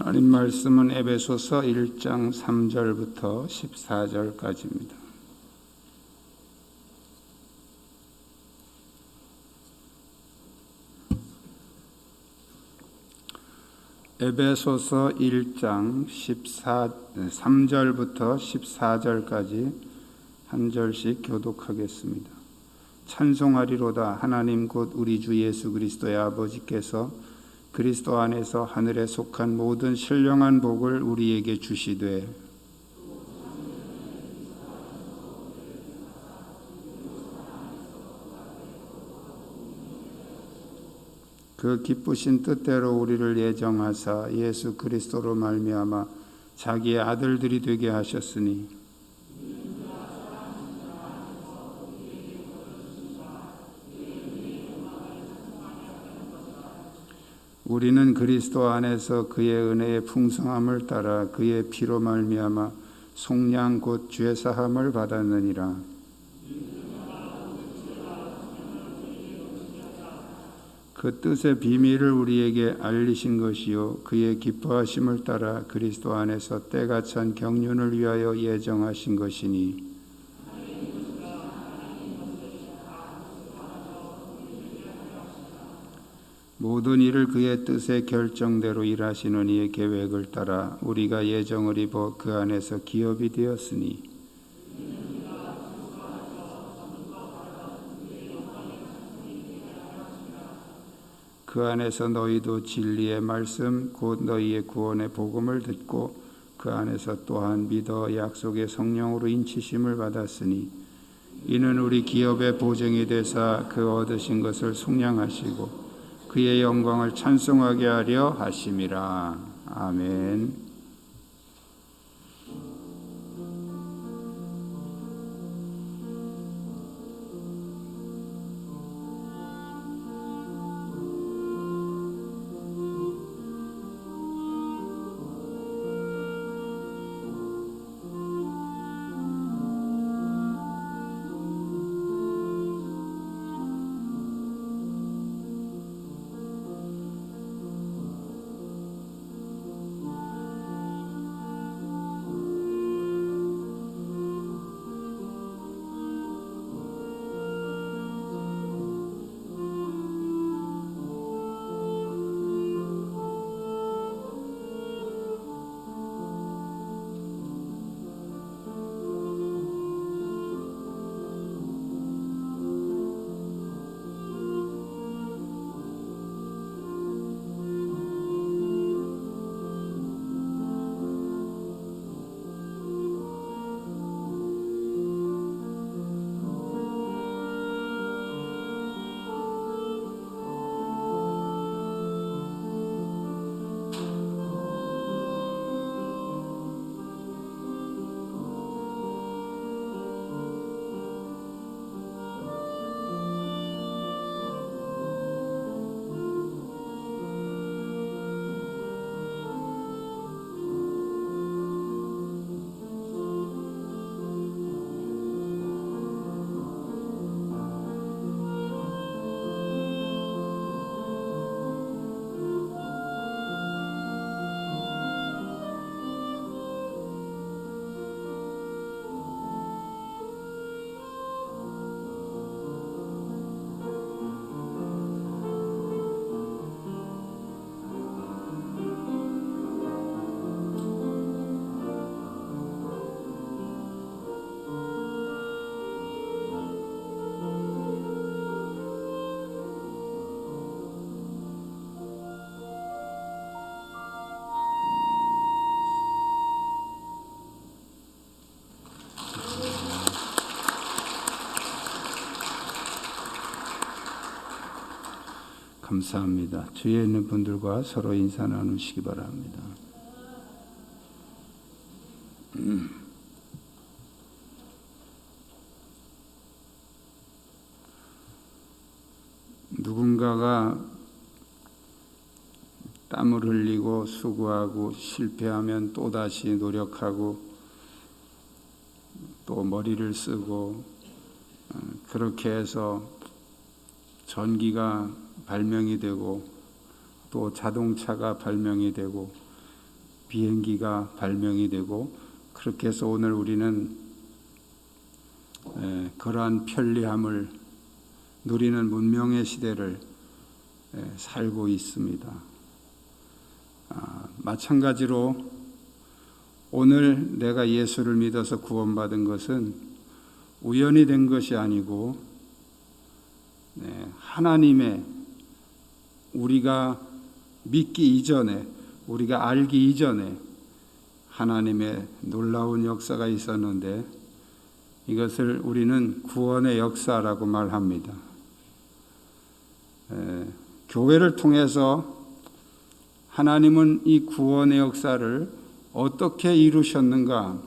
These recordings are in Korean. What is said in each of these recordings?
하나님 말씀은 에베소서 1장 3절부터 14절까지입니다. 에베소서 1장 3절부터 14절까지 한 절씩 교독하겠습니다. 찬송하리로다. 하나님 곧 우리 주 예수 그리스도의 아버지께서 그리스도 안에서 하늘에 속한 모든 신령한 복을 우리에게 주시되 그 기쁘신 뜻대로 우리를 예정하사 예수 그리스도로 말미암아 자기의 아들들이 되게 하셨으니 우리는 그리스도 안에서 그의 은혜의 풍성함을 따라 그의 피로 말미암아 속량 곧 죄사함을 받았느니라. 그 뜻의 비밀을 우리에게 알리신 것이요 그의 기뻐하심을 따라 그리스도 안에서 때가 찬 경륜을 위하여 예정하신 것이니 모든 일을 그의 뜻의 결정대로 일하시는 이의 계획을 따라 우리가 예정을 입어 그 안에서 기업이 되었으니 그 안에서 너희도 진리의 말씀 곧 너희의 구원의 복음을 듣고 그 안에서 또한 믿어 약속의 성령으로 인치심을 받았으니 이는 우리 기업의 보증이 되사 그 얻으신 것을 속량하시고 그의 영광을 찬송하게 하려 하심이라. 아멘. 감사합니다. 주위에 있는 분들과 서로 인사 나누시기 바랍니다. 누군가가 땀을 흘리고 수고하고 실패하면 또다시 노력하고 또 머리를 쓰고 그렇게 해서 전기가 발명이 되고 또 자동차가 발명이 되고 비행기가 발명이 되고 그렇게 해서 오늘 우리는 그러한 편리함을 누리는 문명의 시대를 살고 있습니다. 마찬가지로 오늘 내가 예수를 믿어서 구원받은 것은 우연히 된 것이 아니고 하나님의 우리가 믿기 이전에 우리가 알기 이전에 하나님의 놀라운 역사가 있었는데 이것을 우리는 구원의 역사라고 말합니다. 교회를 통해서 하나님은 이 구원의 역사를 어떻게 이루셨는가?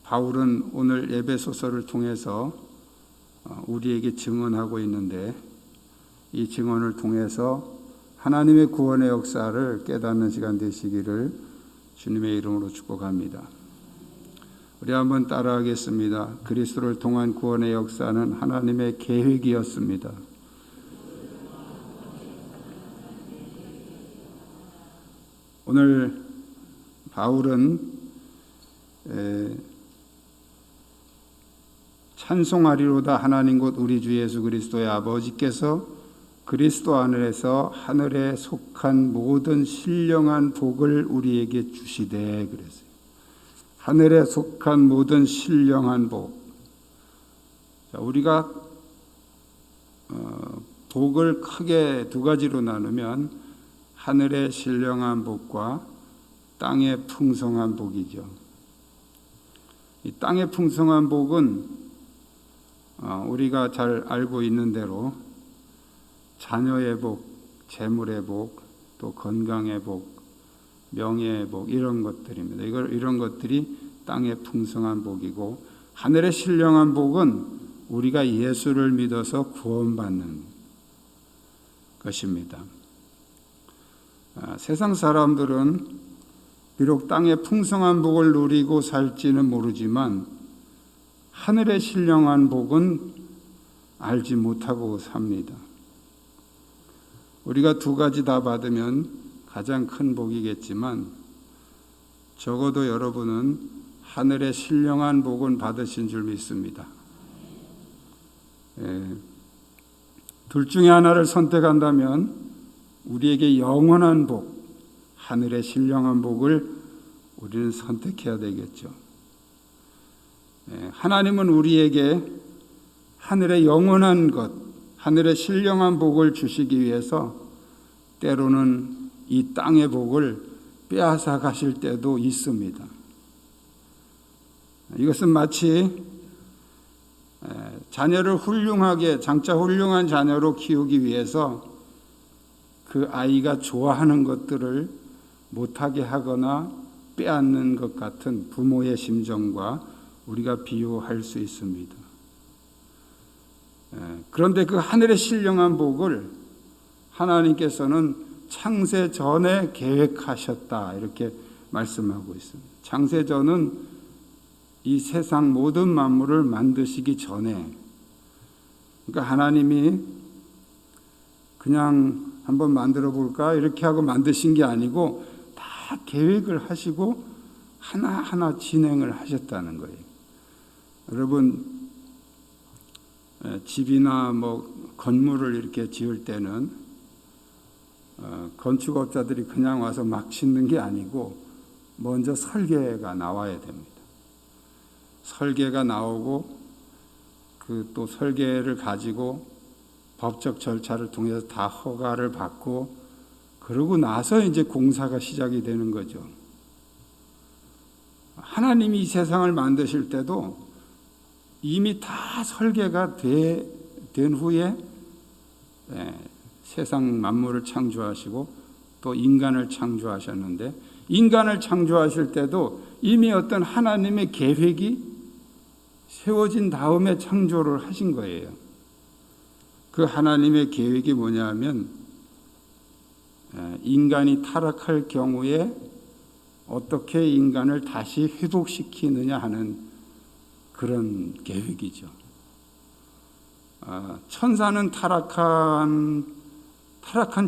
바울은 오늘 에베소서를 통해서 우리에게 증언하고 있는데 이 증언을 통해서 하나님의 구원의 역사를 깨닫는 시간 되시기를 주님의 이름으로 축복합니다. 우리 한번 따라하겠습니다. 그리스도를 통한 구원의 역사는 하나님의 계획이었습니다. 오늘 바울은 찬송하리로다 하나님 곧 우리 주 예수 그리스도의 아버지께서 그리스도 안에서 하늘에 속한 모든 신령한 복을 우리에게 주시되 그랬어요. 하늘에 속한 모든 신령한 복. 우리가 복을 크게 두 가지로 나누면 하늘의 신령한 복과 땅의 풍성한 복이죠. 이 땅의 풍성한 복은 우리가 잘 알고 있는 대로 자녀의 복, 재물의 복, 또 건강의 복, 명예의 복 이런 것들입니다. 이런 것들이 땅의 풍성한 복이고 하늘의 신령한 복은 우리가 예수를 믿어서 구원받는 것입니다. 세상 사람들은 비록 땅의 풍성한 복을 누리고 살지는 모르지만 하늘의 신령한 복은 알지 못하고 삽니다. 우리가 두 가지 다 받으면 가장 큰 복이겠지만 적어도 여러분은 하늘의 신령한 복은 받으신 줄 믿습니다. 둘 중에 하나를 선택한다면 우리에게 영원한 복, 하늘의 신령한 복을 우리는 선택해야 되겠죠. 하나님은 우리에게 하늘의 영원한 것, 하늘의 신령한 복을 주시기 위해서 때로는 이 땅의 복을 빼앗아 가실 때도 있습니다. 이것은 마치 자녀를 훌륭하게 장차 훌륭한 자녀로 키우기 위해서 그 아이가 좋아하는 것들을 못하게 하거나 빼앗는 것 같은 부모의 심정과 우리가 비유할 수 있습니다. 그런데 그 하늘의 신령한 복을 하나님께서는 창세 전에 계획하셨다 이렇게 말씀하고 있습니다. 창세 전은 이 세상 모든 만물을 만드시기 전에 그러니까 하나님이 그냥 한번 만들어 볼까 이렇게 하고 만드신 게 아니고 다 계획을 하시고 하나하나 진행을 하셨다는 거예요. 여러분 집이나 건물을 이렇게 지을 때는 건축업자들이 그냥 와서 막 짓는 게 아니고 먼저 설계가 나와야 됩니다. 설계가 나오고 또 설계를 가지고 법적 절차를 통해서 다 허가를 받고 그러고 나서 이제 공사가 시작이 되는 거죠. 하나님이 이 세상을 만드실 때도 이미 다 설계가 된 후에 세상 만물을 창조하시고 또 인간을 창조하셨는데 인간을 창조하실 때도 이미 어떤 하나님의 계획이 세워진 다음에 창조를 하신 거예요. 그 하나님의 계획이 뭐냐 하면 인간이 타락할 경우에 어떻게 인간을 다시 회복시키느냐 하는 그런 계획이죠. 천사는 타락한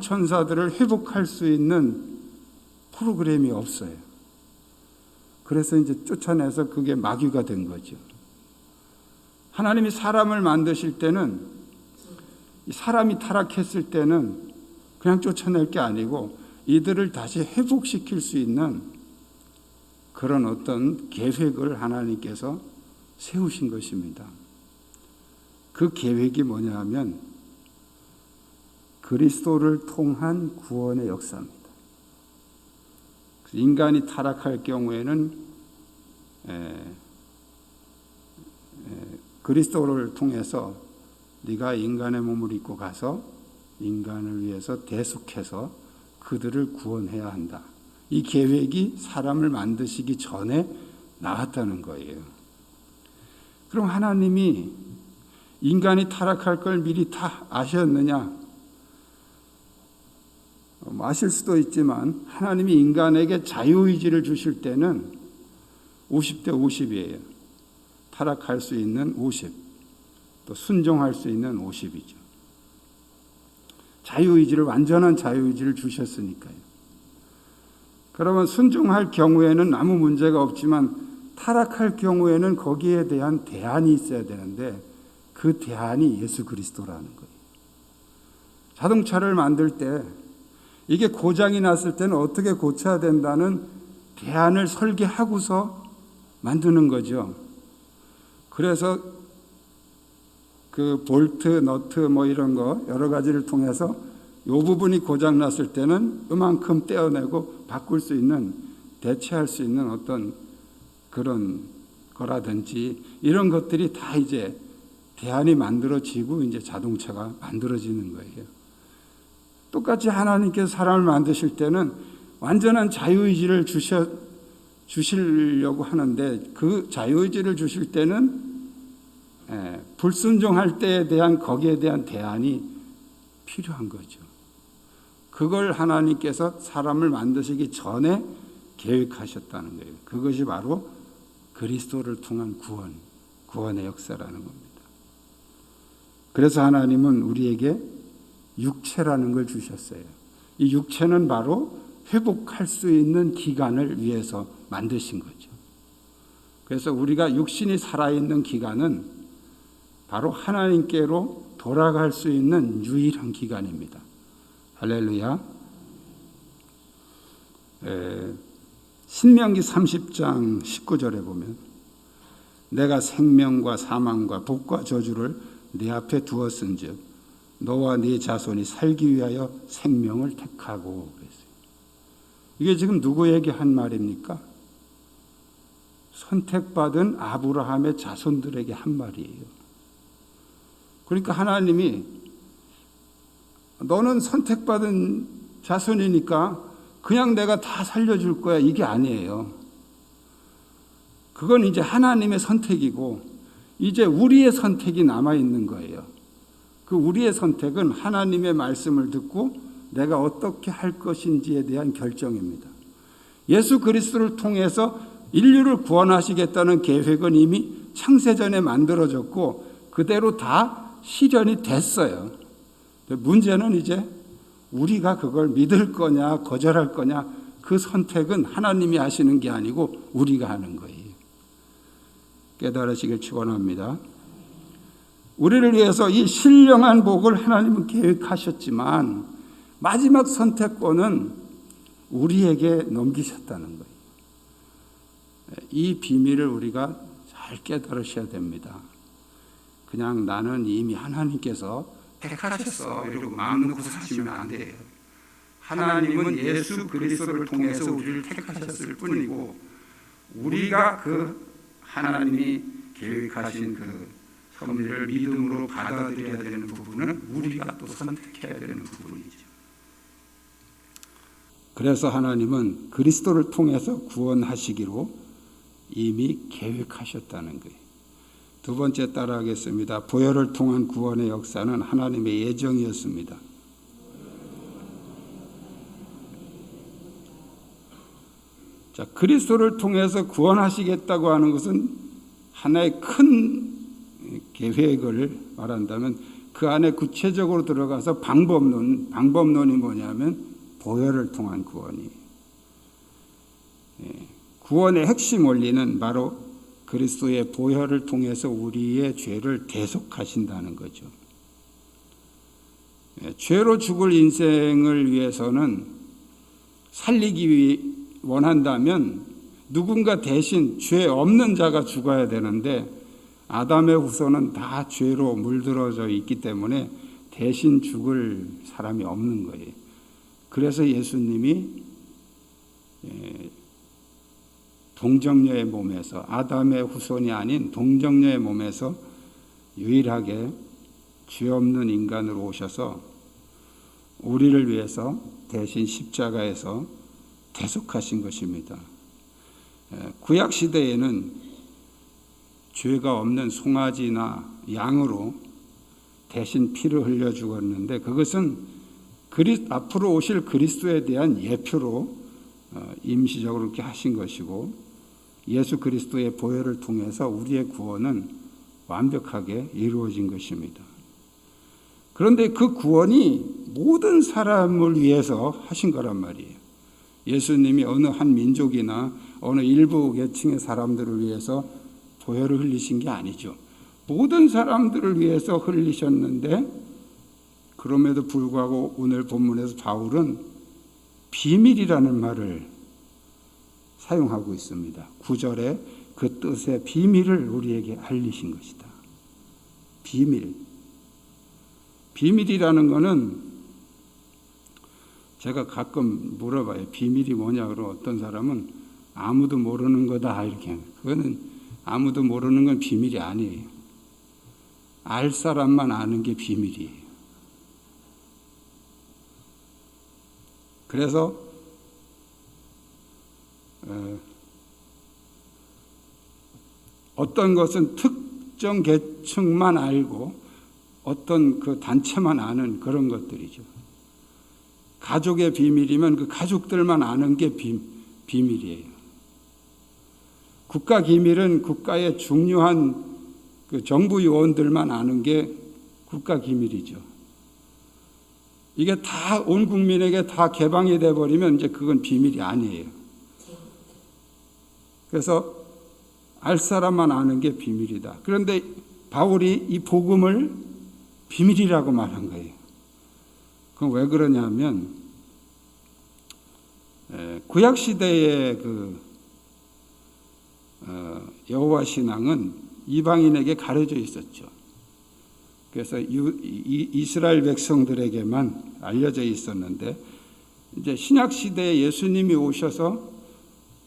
천사들을 회복할 수 있는 프로그램이 없어요. 그래서 이제 쫓아내서 그게 마귀가 된 거죠. 하나님이 사람을 만드실 때는, 사람이 타락했을 때는 그냥 쫓아낼 게 아니고 이들을 다시 회복시킬 수 있는 그런 어떤 계획을 하나님께서 세우신 것입니다. 그 계획이 뭐냐 하면 그리스도를 통한 구원의 역사입니다. 인간이 타락할 경우에는 그리스도를 통해서 네가 인간의 몸을 입고 가서 인간을 위해서 대속해서 그들을 구원해야 한다. 이 계획이 사람을 만드시기 전에 나왔다는 거예요. 그럼 하나님이 인간이 타락할 걸 미리 다 아셨느냐? 아실 수도 있지만 하나님이 인간에게 자유의지를 주실 때는 50대 50이에요. 타락할 수 있는 50, 또 순종할 수 있는 50이죠. 자유의지를, 완전한 자유의지를 주셨으니까요. 그러면 순종할 경우에는 아무 문제가 없지만 타락할 경우에는 거기에 대한 대안이 있어야 되는데 그 대안이 예수 그리스도라는 거예요. 자동차를 만들 때 이게 고장이 났을 때는 어떻게 고쳐야 된다는 대안을 설계하고서 만드는 거죠. 그래서 그 볼트, 너트 뭐 이런 거 여러 가지를 통해서 이 부분이 고장 났을 때는 이만큼 떼어내고 바꿀 수 있는, 대체할 수 있는 어떤 그런 거라든지 이런 것들이 다 이제 대안이 만들어지고 이제 자동차가 만들어지는 거예요. 똑같이 하나님께서 사람을 만드실 때는 완전한 자유의지를 주시려고 하는데 그 자유의지를 주실 때는 불순종할 때에 대한 거기에 대한 대안이 필요한 거죠. 그걸 하나님께서 사람을 만드시기 전에 계획하셨다는 거예요. 그것이 바로 그리스도를 통한 구원의 역사라는 겁니다. 그래서 하나님은 우리에게 육체라는 걸 주셨어요. 이 육체는 바로 회복할 수 있는 기간을 위해서 만드신 거죠. 그래서 우리가 육신이 살아있는 기간은 바로 하나님께로 돌아갈 수 있는 유일한 기간입니다. 할렐루야. 신명기 30장 19절에 보면 내가 생명과 사망과 복과 저주를 네 앞에 두었은즉 너와 네 자손이 살기 위하여 생명을 택하고 그랬어요. 이게 지금 누구에게 한 말입니까? 선택받은 아브라함의 자손들에게 한 말이에요. 그러니까 하나님이 너는 선택받은 자손이니까 그냥 내가 다 살려줄 거야, 이게 아니에요. 그건 이제 하나님의 선택이고 이제 우리의 선택이 남아있는 거예요. 그 우리의 선택은 하나님의 말씀을 듣고 내가 어떻게 할 것인지에 대한 결정입니다. 예수 그리스도를 통해서 인류를 구원하시겠다는 계획은 이미 창세전에 만들어졌고 그대로 다 실현이 됐어요. 문제는 이제 우리가 그걸 믿을 거냐 거절할 거냐, 그 선택은 하나님이 하시는 게 아니고 우리가 하는 거예요. 깨달으시길 축원합니다. 우리를 위해서 이 신령한 복을 하나님은 계획하셨지만 마지막 선택권은 우리에게 넘기셨다는 거예요. 이 비밀을 우리가 잘 깨달으셔야 됩니다. 그냥 나는 이미 하나님께서 택하셨어 이러고 마음 놓고 사시면 안 돼요. 하나님은 예수 그리스도를 통해서 우리를 택하셨을 뿐이고 우리가 그 하나님이 계획하신 그 섭리를 믿음으로 받아들여야 되는 부분은 우리가 또 선택해야 되는 부분이죠. 그래서 하나님은 그리스도를 통해서 구원하시기로 이미 계획하셨다는 거예요. 두 번째 따라하겠습니다. 보혈을 통한 구원의 역사는 하나님의 예정이었습니다. 자, 그리스도를 통해서 구원하시겠다고 하는 것은 하나의 큰 계획을 말한다면 그 안에 구체적으로 들어가서 방법론이 뭐냐면 보혈을 통한 구원이에요. 구원의 핵심 원리는 바로 그리스도의 보혈을 통해서 우리의 죄를 대속하신다는 거죠. 죄로 죽을 인생을 위해서는 살리기 원한다면 누군가 대신 죄 없는 자가 죽어야 되는데 아담의 후손은 다 죄로 물들어져 있기 때문에 대신 죽을 사람이 없는 거예요. 그래서 예수님이 동정녀의 몸에서, 아담의 후손이 아닌 동정녀의 몸에서 유일하게 죄 없는 인간으로 오셔서 우리를 위해서 대신 십자가에서 대속하신 것입니다. 구약 시대에는 죄가 없는 송아지나 양으로 대신 피를 흘려 죽었는데 그것은 앞으로 오실 그리스도에 대한 예표로 임시적으로 그렇게 하신 것이고, 예수 그리스도의 보혈을 통해서 우리의 구원은 완벽하게 이루어진 것입니다. 그런데 그 구원이 모든 사람을 위해서 하신 거란 말이에요. 예수님이 어느 한 민족이나 어느 일부 계층의 사람들을 위해서 보혈을 흘리신 게 아니죠. 모든 사람들을 위해서 흘리셨는데, 그럼에도 불구하고 오늘 본문에서 바울은 비밀이라는 말을 사용하고 있습니다. 9절에 그 뜻의 비밀을 우리에게 알리신 것이다. 비밀. 비밀이라는 것은 제가 가끔 물어봐요. 비밀이 뭐냐? 그러면 어떤 사람은 아무도 모르는 거다 이렇게. 그거는 아무도 모르는 건 비밀이 아니에요. 알 사람만 아는 게 비밀이에요. 그래서 어떤 것은 특정 계층만 알고 어떤 그 단체만 아는 그런 것들이죠. 가족의 비밀이면 그 가족들만 아는 게 비밀이에요. 국가 기밀은 국가의 중요한 그 정부 요원들만 아는 게 국가 기밀이죠. 이게 다 온 국민에게 다 개방이 돼 버리면 이제 그건 비밀이 아니에요. 그래서 알 사람만 아는 게 비밀이다. 그런데 바울이 이 복음을 비밀이라고 말한 거예요. 그건 왜 그러냐면 구약 시대의 그 여호와 신앙은 이방인에게 가려져 있었죠. 그래서 이스라엘 백성들에게만 알려져 있었는데, 이제 신약 시대에 예수님이 오셔서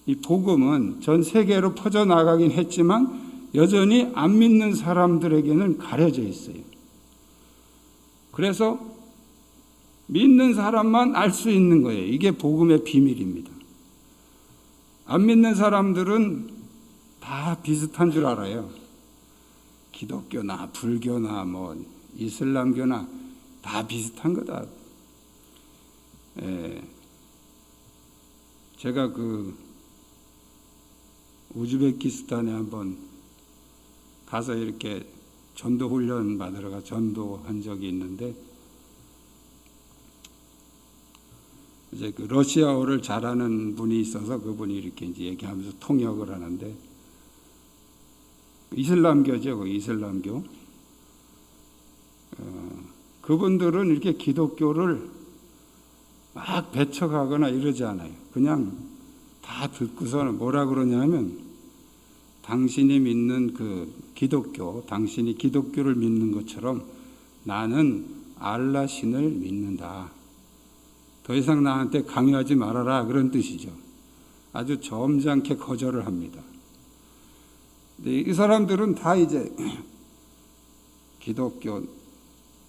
이 복음은 전 세계로 퍼져 나가긴 했지만 여전히 안 믿는 사람들에게는 가려져 있어요. 그래서 믿는 사람만 알 수 있는 거예요. 이게 복음의 비밀입니다. 안 믿는 사람들은 다 비슷한 줄 알아요. 기독교나 불교나 뭐 이슬람교나 다 비슷한 거다. 제가 그 우즈베키스탄에 한번 가서 이렇게 전도 훈련 받으러 가 전도한 적이 있는데, 이제 그 러시아어를 잘하는 분이 있어서 그분이 이렇게 이제 얘기하면서 통역을 하는데, 이슬람교죠, 그 이슬람교. 그분들은 이렇게 기독교를 막 배척하거나 이러지 않아요. 그냥 다 듣고서는 뭐라 그러냐면, 당신이 믿는 그 기독교, 당신이 기독교를 믿는 것처럼 나는 알라 신을 믿는다. 더 이상 나한테 강요하지 말아라, 그런 뜻이죠. 아주 점잖게 거절을 합니다. 이 사람들은 다 이제 기독교,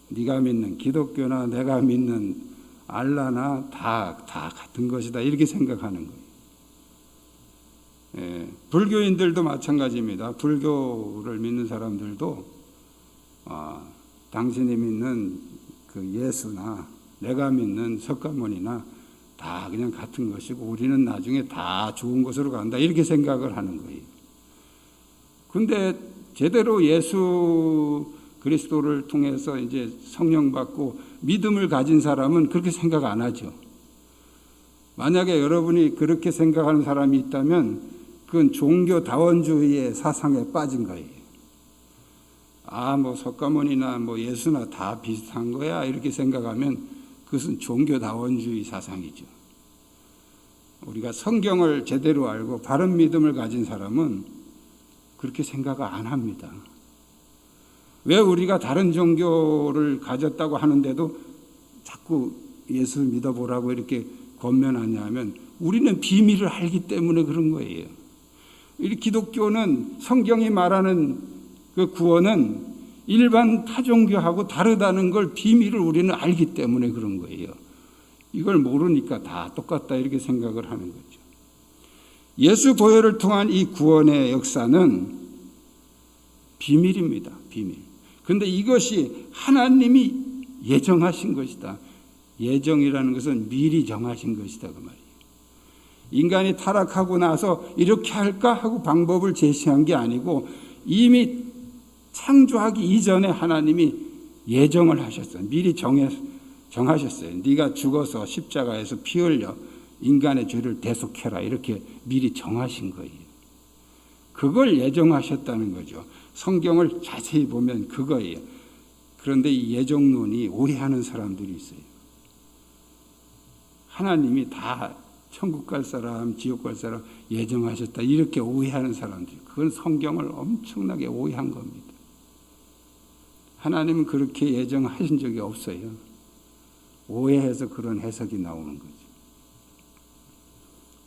네가 믿는 기독교나 내가 믿는 알라나 다 같은 것이다, 이렇게 생각하는 거예요. 불교인들도 마찬가지입니다. 불교를 믿는 사람들도 당신이 믿는 그 예수나 내가 믿는 석가모니나 다 그냥 같은 것이고 우리는 나중에 다 좋은 곳으로 간다, 이렇게 생각을 하는 거예요. 근데 제대로 예수 그리스도를 통해서 이제 성령 받고 믿음을 가진 사람은 그렇게 생각 안 하죠. 만약에 여러분이 그렇게 생각하는 사람이 있다면 그건 종교다원주의의 사상에 빠진 거예요. 뭐 석가모니나 뭐 예수나 다 비슷한 거야 이렇게 생각하면 그것은 종교다원주의 사상이죠. 우리가 성경을 제대로 알고 바른 믿음을 가진 사람은 그렇게 생각을 안 합니다. 왜 우리가 다른 종교를 가졌다고 하는데도 자꾸 예수 믿어보라고 이렇게 권면하냐 하면 우리는 비밀을 알기 때문에 그런 거예요. 이 기독교는 성경이 말하는 그 구원은 일반 타종교하고 다르다는 걸 비밀을 우리는 알기 때문에 그런 거예요. 이걸 모르니까 다 똑같다 이렇게 생각을 하는 거죠. 예수 보혈을 통한 이 구원의 역사는 비밀입니다. 비밀. 그런데 이것이 하나님이 예정하신 것이다. 예정이라는 것은 미리 정하신 것이다 그 말이에요. 인간이 타락하고 나서 이렇게 할까 하고 방법을 제시한 게 아니고 이미 창조하기 이전에 하나님이 예정을 하셨어요. 미리 정하셨어요. 네가 죽어서 십자가에서 피 흘려 인간의 죄를 대속해라 이렇게 미리 정하신 거예요. 그걸 예정하셨다는 거죠. 성경을 자세히 보면 그거예요. 그런데 이 예정론이 오해하는 사람들이 있어요. 하나님이 다 천국 갈 사람, 지옥 갈 사람 예정하셨다 이렇게 오해하는 사람들이, 그건 성경을 엄청나게 오해한 겁니다. 하나님은 그렇게 예정하신 적이 없어요. 오해해서 그런 해석이 나오는 거죠.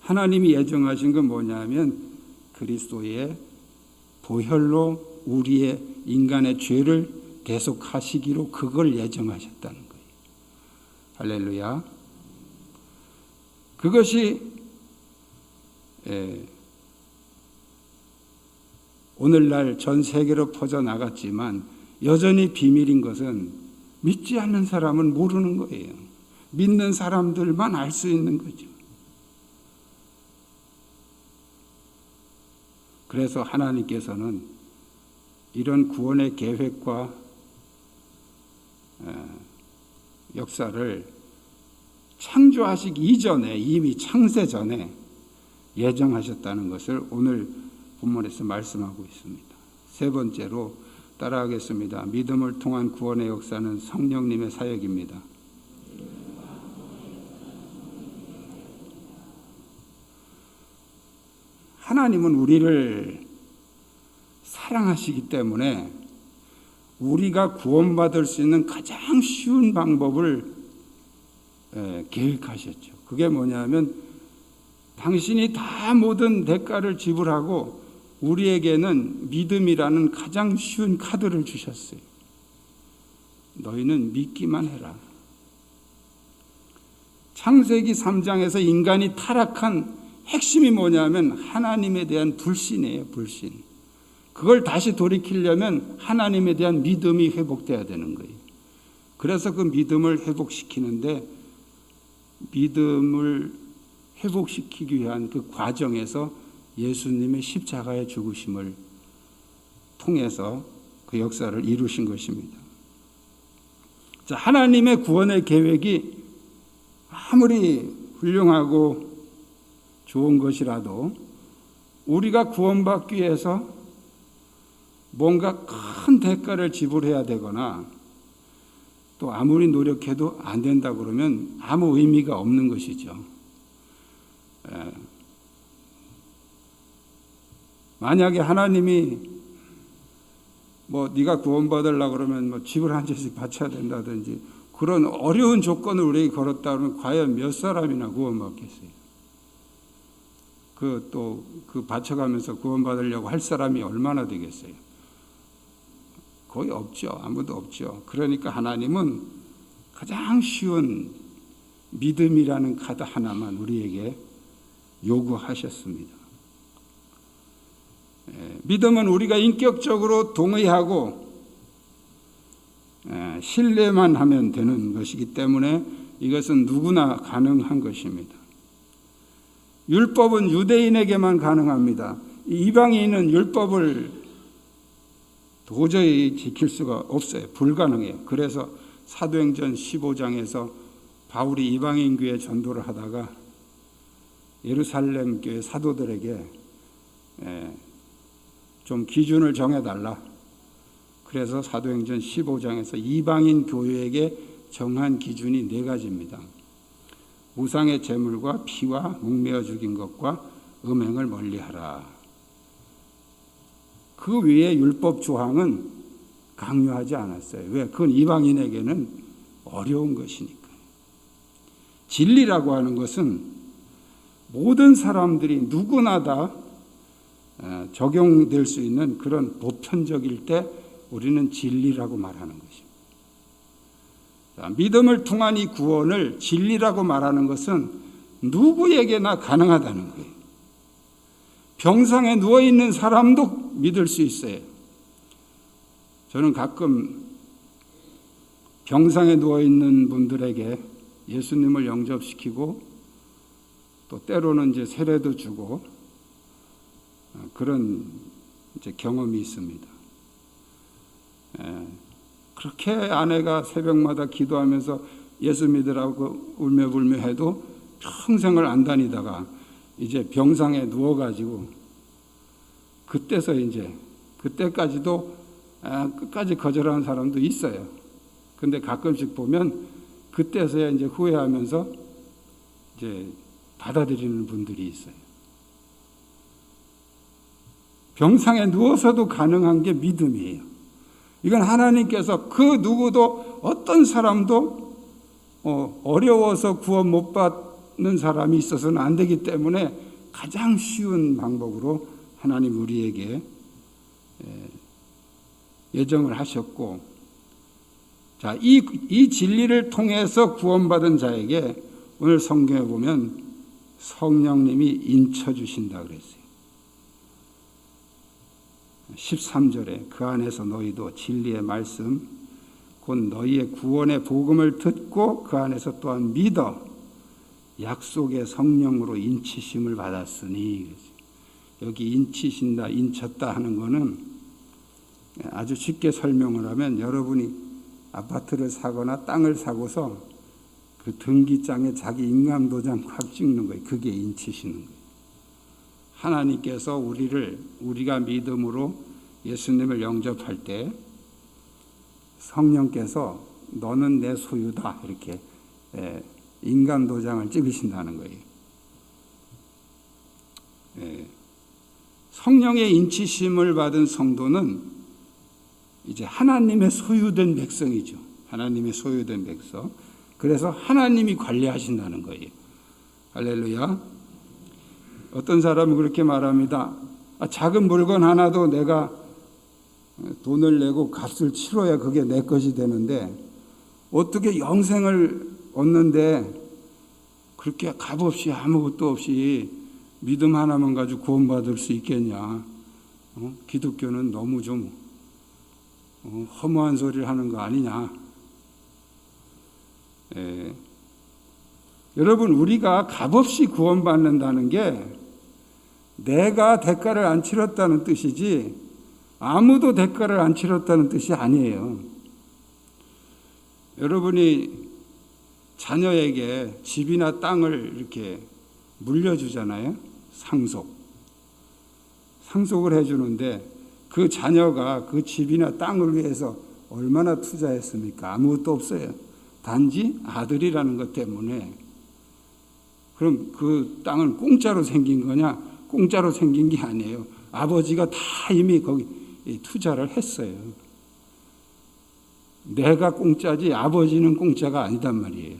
하나님이 예정하신 건 뭐냐면 그리스도의 보혈로 우리의 인간의 죄를 대속하시기로 그걸 예정하셨다는 거예요. 할렐루야. 그것이 오늘날 전 세계로 퍼져나갔지만 여전히 비밀인 것은 믿지 않는 사람은 모르는 거예요. 믿는 사람들만 알 수 있는 거죠. 그래서 하나님께서는 이런 구원의 계획과 역사를 창조하시기 이전에, 이미 창세 전에 예정하셨다는 것을 오늘 본문에서 말씀하고 있습니다. 세 번째로 따라하겠습니다. 믿음을 통한 구원의 역사는 성령님의 사역입니다. 하나님은 우리를 사랑하시기 때문에 우리가 구원받을 수 있는 가장 쉬운 방법을 계획하셨죠. 그게 뭐냐면 당신이 다 모든 대가를 지불하고 우리에게는 믿음이라는 가장 쉬운 카드를 주셨어요. 너희는 믿기만 해라. 창세기 3장에서 인간이 타락한 핵심이 뭐냐면 하나님에 대한 불신이에요. 불신. 그걸 다시 돌이키려면 하나님에 대한 믿음이 회복돼야 되는 거예요. 그래서 그 믿음을 회복시키는데 믿음을 회복시키기 위한 그 과정에서 예수님의 십자가의 죽으심을 통해서 그 역사를 이루신 것입니다. 자, 하나님의 구원의 계획이 아무리 훌륭하고 좋은 것이라도 우리가 구원받기 위해서 뭔가 큰 대가를 지불해야 되거나 또 아무리 노력해도 안 된다 그러면 아무 의미가 없는 것이죠. 만약에 하나님이 네가 구원받으려고 그러면 집을 한 채씩 바쳐야 된다든지 그런 어려운 조건을 우리에게 걸었다 그러면 과연 몇 사람이나 구원받겠어요? 그 바쳐가면서 구원받으려고 할 사람이 얼마나 되겠어요? 거의 없죠. 아무도 없죠. 그러니까 하나님은 가장 쉬운 믿음이라는 카드 하나만 우리에게 요구하셨습니다. 믿음은 우리가 인격적으로 동의하고 신뢰만 하면 되는 것이기 때문에 이것은 누구나 가능한 것입니다. 율법은 유대인에게만 가능합니다. 이방인은 율법을 도저히 지킬 수가 없어요. 불가능해요. 그래서 사도행전 15장에서 바울이 이방인 교회 전도를 하다가 예루살렘 교회 사도들에게 좀 기준을 정해달라. 그래서 사도행전 15장에서 이방인 교회에게 정한 기준이 4가지입니다. 우상의 제물과 피와 목매어 죽인 것과 음행을 멀리하라. 그 외에 율법 조항은 강요하지 않았어요. 왜? 그건 이방인에게는 어려운 것이니까. 진리라고 하는 것은 모든 사람들이 누구나 다 적용될 수 있는 그런 보편적일 때 우리는 진리라고 말하는 것입니다. 믿음을 통한 이 구원을 진리라고 말하는 것은 누구에게나 가능하다는 거예요. 병상에 누워있는 사람도 믿을 수 있어요. 저는 가끔 병상에 누워있는 분들에게 예수님을 영접시키고 또 때로는 이제 세례도 주고 그런 이제 경험이 있습니다. 그렇게 아내가 새벽마다 기도하면서 예수 믿으라고 울며불며 해도 평생을 안 다니다가 이제 병상에 누워가지고 그때까지도 끝까지 거절하는 사람도 있어요. 근데 가끔씩 보면 그때서야 이제 후회하면서 이제 받아들이는 분들이 있어요. 병상에 누워서도 가능한 게 믿음이에요. 이건 하나님께서 그 누구도 어떤 사람도 어려워서 구원 못 받는 사람이 있어서는 안 되기 때문에 가장 쉬운 방법으로 하나님 우리에게 예정을 하셨고, 자, 이 진리를 통해서 구원받은 자에게 오늘 성경에 보면 성령님이 인쳐 주신다 그랬어요. 13절에 그 안에서 너희도 진리의 말씀 곧 너희의 구원의 복음을 듣고 그 안에서 또한 믿어 약속의 성령으로 인치심을 받았으니, 여기 인치신다, 인쳤다 하는 것은 아주 쉽게 설명을 하면 여러분이 아파트를 사거나 땅을 사고서 그 등기장에 자기 인감도장 확 찍는 거예요. 그게 인치시는 거예요. 하나님께서 우리가 믿음으로 예수님을 영접할 때 성령께서 너는 내 소유다 이렇게 인감도장을 찍으신다는 거예요. 성령의 인치심을 받은 성도는 이제 하나님의 소유된 백성이죠. 하나님의 소유된 백성. 그래서 하나님이 관리하신다는 거예요. 할렐루야. 어떤 사람은 그렇게 말합니다. 작은 물건 하나도 내가 돈을 내고 값을 치러야 그게 내 것이 되는데 어떻게 영생을 얻는데 그렇게 값없이 아무것도 없이 믿음 하나만 가지고 구원받을 수 있겠냐. 기독교는 너무 좀 허무한 소리를 하는 거 아니냐. 여러분, 우리가 값없이 구원받는다는 게 내가 대가를 안 치렀다는 뜻이지 아무도 대가를 안 치렀다는 뜻이 아니에요. 여러분이 자녀에게 집이나 땅을 이렇게 물려주잖아요. 상속을 해주는데 그 자녀가 그 집이나 땅을 위해서 얼마나 투자했습니까? 아무것도 없어요. 단지 아들이라는 것 때문에. 그럼 그 땅은 공짜로 생긴 거냐? 공짜로 생긴 게 아니에요. 아버지가 다 이미 거기 투자를 했어요. 내가 공짜지 아버지는 공짜가 아니단 말이에요.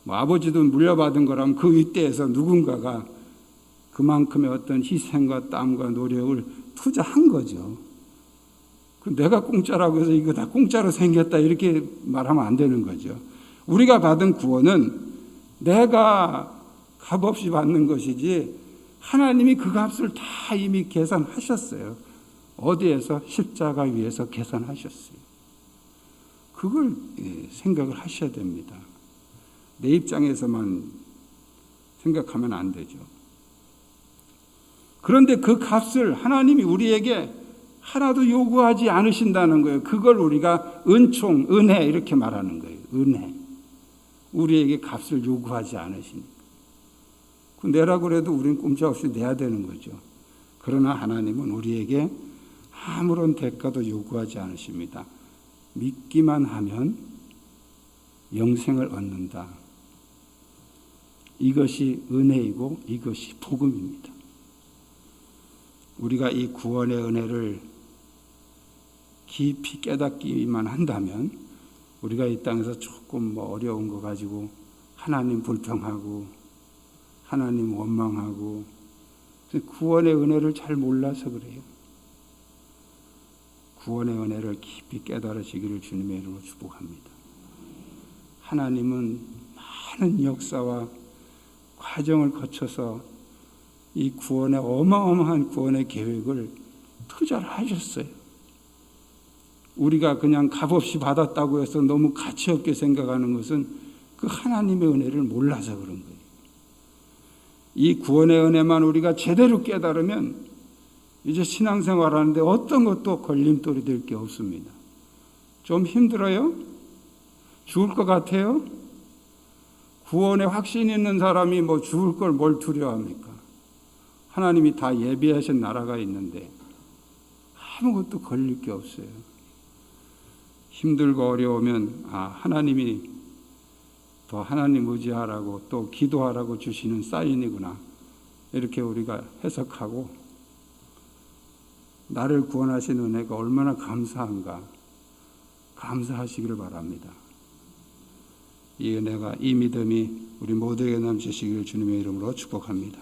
아버지도 물려받은 거라면 그 윗대에서 누군가가 그만큼의 어떤 희생과 땀과 노력을 투자한 거죠. 내가 공짜라고 해서 이거 다 공짜로 생겼다 이렇게 말하면 안 되는 거죠. 우리가 받은 구원은 내가 값없이 받는 것이지 하나님이 그 값을 다 이미 계산하셨어요. 어디에서? 십자가 위에서 계산하셨어요. 그걸 생각을 하셔야 됩니다. 내 입장에서만 생각하면 안 되죠. 그런데 그 값을 하나님이 우리에게 하나도 요구하지 않으신다는 거예요. 그걸 우리가 은총, 은혜 이렇게 말하는 거예요. 은혜. 우리에게 값을 요구하지 않으시니까. 그 내라고 해도 우리는 꼼짝없이 내야 되는 거죠. 그러나 하나님은 우리에게 아무런 대가도 요구하지 않으십니다. 믿기만 하면 영생을 얻는다. 이것이 은혜이고 이것이 복음입니다. 우리가 이 구원의 은혜를 깊이 깨닫기만 한다면 우리가 이 땅에서 조금 어려운 거 가지고 하나님 불평하고 하나님 원망하고 구원의 은혜를 잘 몰라서 그래요. 구원의 은혜를 깊이 깨달으시기를 주님의 이름으로 축복합니다. 하나님은 많은 역사와 과정을 거쳐서 이 구원의 어마어마한 구원의 계획을 투자하셨어요. 우리가 그냥 값없이 받았다고 해서 너무 가치 없게 생각하는 것은 그 하나님의 은혜를 몰라서 그런 거예요. 이 구원의 은혜만 우리가 제대로 깨달으면 이제 신앙생활하는데 어떤 것도 걸림돌이 될 게 없습니다. 좀 힘들어요? 죽을 것 같아요? 구원에 확신 있는 사람이 죽을 걸 뭘 두려워합니까? 하나님이 다 예비하신 나라가 있는데 아무것도 걸릴 게 없어요. 힘들고 어려우면 하나님이 더 하나님 의지하라고 또 기도하라고 주시는 사인이구나, 이렇게 우리가 해석하고 나를 구원하신 은혜가 얼마나 감사한가 감사하시기를 바랍니다. 이 은혜가, 이 믿음이 우리 모두에게 넘치시기를 주님의 이름으로 축복합니다.